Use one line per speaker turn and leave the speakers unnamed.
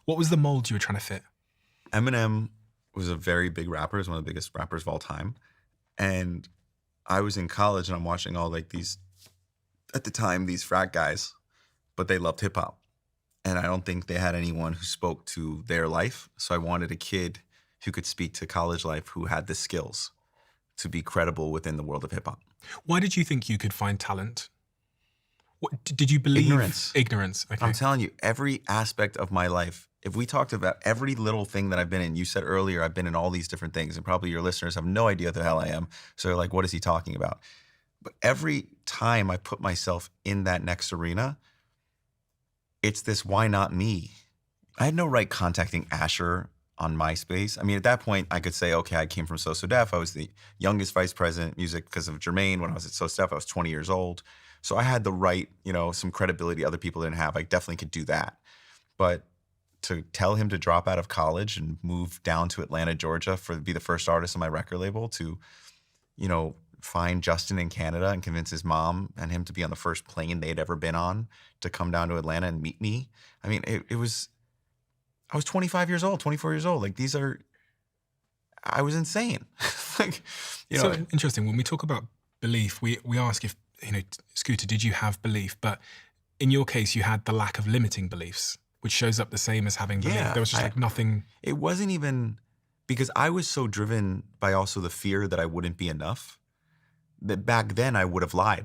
What was the mold you were trying to fit?
Eminem was a very big rapper. He's one of the biggest rappers of all time. And I was in college and I'm watching all like these, at the time, these frat guys, but they loved hip hop. And I don't think they had anyone who spoke to their life. So I wanted a kid who could speak to college life who had the skills to be credible within the world of hip hop.
Why did you think you could find talent? Did you believe?
Ignorance.
Ignorance.
I'm
Okay.
telling you, every aspect of my life, if we talked about every little thing that I've been in, you said earlier, I've been in all these different things, and probably your listeners have no idea what the hell I am. So they're like, what is he talking about? But every time I put myself in that next arena, it's this why not me? I had no right contacting Asher on MySpace. I mean, at that point, I could say, okay, I came from So So Def. I was the youngest vice president music because of Jermaine. When I was at So So Def, I was 20 years old. So I had the right, some credibility other people didn't have. I definitely could do that. But to tell him to drop out of college and move down to Atlanta, Georgia be the first artist on my record label, to, find Justin in Canada and convince his mom and him to be on the first plane they'd ever been on to come down to Atlanta and meet me. I mean, I was 25 years old, 24 years old. Like I was insane. like,
So interesting. When we talk about belief, we ask if, Scooter, did you have belief? But in your case, you had the lack of limiting beliefs, which shows up the same as having belief.
Yeah,
There was just like nothing.
It wasn't even because I was so driven by also the fear that I wouldn't be enough that back then I would have lied.